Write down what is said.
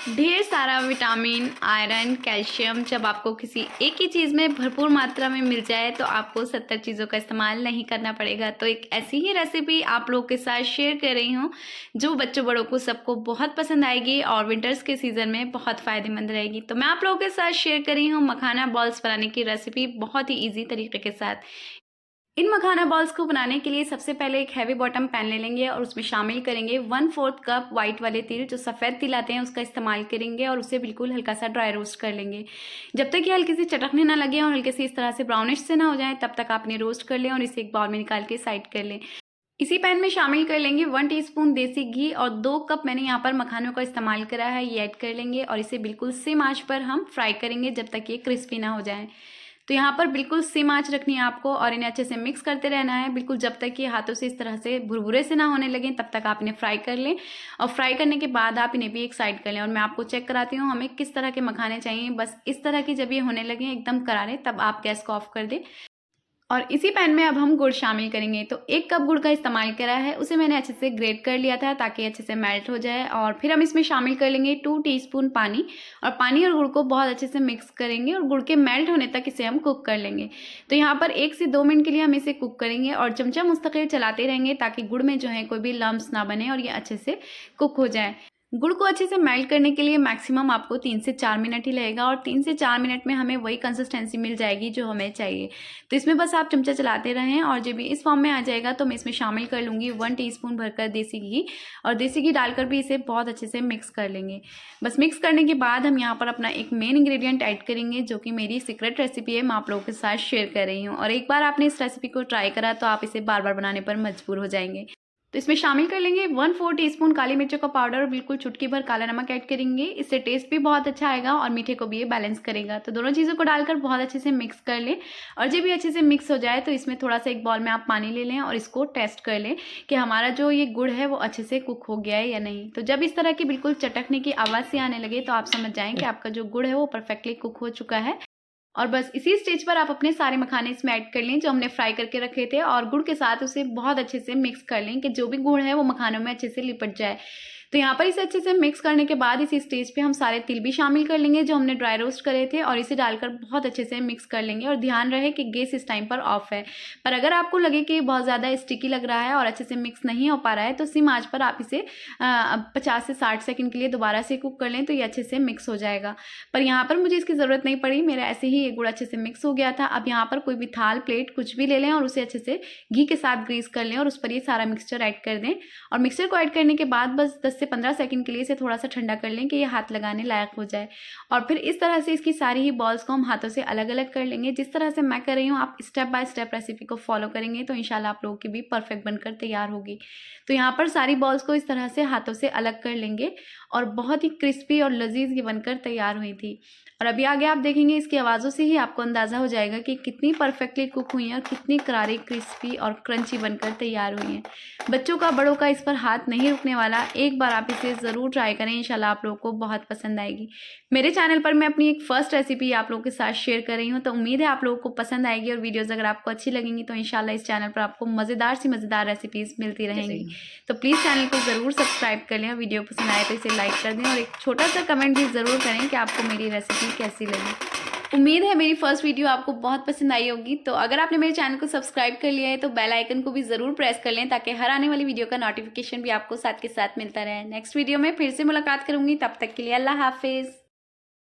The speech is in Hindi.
ढेर सारा विटामिन, आयरन, कैल्शियम जब आपको किसी एक ही चीज़ में भरपूर मात्रा में मिल जाए तो आपको 70 चीज़ों का इस्तेमाल नहीं करना पड़ेगा। तो एक ऐसी ही रेसिपी आप लोगों के साथ शेयर कर रही हूँ, जो बच्चों बड़ों को सबको बहुत पसंद आएगी और विंटर्स के सीज़न में बहुत फ़ायदेमंद रहेगी। तो मैं आप लोगों के साथ शेयर कर रही हूँ मखाना बॉल्स बनाने की रेसिपी बहुत ही ईज़ी तरीके के साथ। इन मखाना बॉल्स को बनाने के लिए सबसे पहले एक हैवी बॉटम पैन ले लेंगे और उसमें शामिल करेंगे 1/4 कप वाइट वाले तिल, जो सफ़ेद तिल आते हैं उसका इस्तेमाल करेंगे और उसे बिल्कुल हल्का सा ड्राई रोस्ट कर लेंगे। जब तक ये हल्के से चटकने ना लगे और हल्के से इस तरह से ब्राउनिश से ना हो जाए तब तक आपने रोस्ट कर लें और इसे एक बाउल में निकाल के साइड कर लें। इसी पैन में शामिल कर लेंगे 1 टीस्पून देसी घी और 2 कप मैंने यहाँ पर मखानों का इस्तेमाल करा है, ये ऐड कर लेंगे और इसे बिल्कुल सिम आंच पर हम फ्राई करेंगे जब तक ये क्रिस्पी ना हो जाए। तो यहाँ पर बिल्कुल सिम आंच रखनी है आपको और इन्हें अच्छे से मिक्स करते रहना है, बिल्कुल जब तक ये हाथों से इस तरह से भुरभुरे से ना होने लगें तब तक आप इन्हें फ्राई कर लें। और फ्राई करने के बाद आप इन्हें भी एक साइड कर लें और मैं आपको चेक कराती हूँ हमें किस तरह के मखाने चाहिए। बस इस तरह की जब ये होने लगें एकदम करारे, तब आप गैस को ऑफ कर दें। और इसी पैन में अब हम गुड़ शामिल करेंगे। तो 1 कप गुड़ का इस्तेमाल करा है, उसे मैंने अच्छे से ग्रेट कर लिया था ताकि अच्छे से मेल्ट हो जाए। और फिर हम इसमें शामिल कर लेंगे 2 टीस्पून पानी और पानी और गुड़ को बहुत अच्छे से मिक्स करेंगे और गुड़ के मेल्ट होने तक इसे हम कुक कर लेंगे। तो यहाँ पर 1 से 2 मिनट के लिए हम इसे कुक करेंगे और चमचा मुस्तकिल चलाते रहेंगे ताकि गुड़ में जो है कोई भी लम्स ना बने और ये अच्छे से कुक हो जाए। गुड़ को अच्छे से मेल्ट करने के लिए मैक्सिमम आपको 3 से 4 मिनट ही लगेगा और 3 से 4 मिनट में हमें वही कंसिस्टेंसी मिल जाएगी जो हमें चाहिए। तो इसमें बस आप चमचा चलाते रहें और जब ये इस फॉर्म में आ जाएगा तो मैं इसमें शामिल कर लूँगी 1 टीस्पून भरकर देसी घी और देसी घी डालकर भी इसे बहुत अच्छे से मिक्स कर लेंगे। बस मिक्स करने के बाद हम यहाँ पर अपना एक मेन इंग्रेडिएंट ऐड करेंगे, जो कि मेरी सीक्रेट रेसिपी है, मैं आप लोगों के साथ शेयर कर रही हूँ। और एक बार आपने इस रेसिपी को ट्राई करा तो आप इसे बार बार बनाने पर मजबूर हो जाएंगे। तो इसमें शामिल कर लेंगे 1/4 टीस्पून काली मिर्चों का पाउडर और बिल्कुल चुटकी भर काला नमक ऐड करेंगे। इससे टेस्ट भी बहुत अच्छा आएगा और मीठे को भी ये बैलेंस करेगा। तो दोनों चीज़ों को डालकर बहुत अच्छे से मिक्स कर लें और जब ये अच्छे से मिक्स हो जाए तो इसमें थोड़ा सा एक बॉल में आप पानी ले लें और इसको टेस्ट कर लें कि हमारा जो ये गुड़ है वो अच्छे से कुक हो गया है या नहीं। तो जब इस तरह की बिल्कुल चटकने की आवाज़ सी आने लगे तो आप समझ जाएं कि आपका जो गुड़ है वो परफेक्टली कुक हो चुका है। और बस इसी स्टेज पर आप अपने सारे मखाने इसमें ऐड कर लें जो हमने फ्राई करके रखे थे और गुड़ के साथ उसे बहुत अच्छे से मिक्स कर लें कि जो भी गुड़ है वो मखानों में अच्छे से लिपट जाए। तो यहाँ पर इसे अच्छे से मिक्स करने के बाद इसी स्टेज पे हम सारे तिल भी शामिल कर लेंगे जो हमने ड्राई रोस्ट करे थे और इसे डालकर बहुत अच्छे से मिक्स कर लेंगे। और ध्यान रहे कि गैस इस टाइम पर ऑफ है, पर अगर आपको लगे कि बहुत ज़्यादा स्टिकी लग रहा है और अच्छे से मिक्स नहीं हो पा रहा है तो सिम आंच पर आप इसे 50 से 60 सेकंड के लिए दोबारा से कुक कर लें तो ये अच्छे से मिक्स हो जाएगा। पर यहाँ पर मुझे इसकी ज़रूरत नहीं पड़ी, मेरा ऐसे ही ये गुड़ अच्छे से मिक्स हो गया था। अब यहाँ पर कोई भी थाल, प्लेट कुछ भी ले लें और उसे अच्छे से घी के साथ ग्रीस कर लें और उस पर ये सारा मिक्सचर ऐड कर दें। और मिक्सचर को ऐड करने के बाद बस 10 से 15 सेकंड के लिए इसे थोड़ा सा ठंडा कर लें कि ये हाथ लगाने लायक हो जाए। और फिर इस तरह से इसकी सारी ही बॉल्स को हम हाथों से अलग अलग कर लेंगे। जिस तरह से मैं कर रही हूँ आप स्टेप बाय स्टेप रेसिपी को फॉलो करेंगे तो इंशाल्लाह आप लोगों की भी परफेक्ट बनकर तैयार होगी। तो यहाँ पर सारी बॉल्स को इस तरह से हाथों से अलग कर लेंगे और बहुत ही क्रिस्पी और लजीज ये बनकर तैयार हुई थी। और अभी आगे आप देखेंगे इसकी आवाज़ों से ही आपको अंदाज़ा हो जाएगा कि कितनी परफेक्टली कुक हुई हैं और कितनी करारी, क्रिस्पी और क्रंची बनकर तैयार हुई हैं। बच्चों का, बड़ों का इस पर हाथ नहीं रुकने वाला। एक बार आप इसे ज़रूर ट्राई करें, इंशाल्लाह आप लोगों को बहुत पसंद आएगी। मेरे चैनल पर मैं अपनी एक फ़र्स्ट रेसिपी आप लोगों के साथ शेयर कर रही हूँ, तो उम्मीद है आप लोगों को पसंद आएगी। और वीडियोज़ अगर आपको अच्छी लगेंगी तो इंशाल्लाह इस चैनल पर आपको मज़ेदार सी मज़ेदार रेसिपीज़ मिलती रहेंगी। तो प्लीज़ चैनल को ज़रूर सब्सक्राइब कर लें और वीडियो पसंद आए तो इसे लाइक कर दें और एक छोटा सा कमेंट भी ज़रूर करें कि आपको मेरी रेसिपी कैसी लगी। उम्मीद है मेरी फर्स्ट वीडियो आपको बहुत पसंद आई होगी। तो अगर आपने मेरे चैनल को सब्सक्राइब कर लिया है तो बेल आइकन को भी ज़रूर प्रेस कर लें ताकि हर आने वाली वीडियो का नोटिफिकेशन भी आपको साथ के साथ मिलता रहे। नेक्स्ट वीडियो में फिर से मुलाकात करूँगी, तब तक के लिए अल्लाह हाफिज़।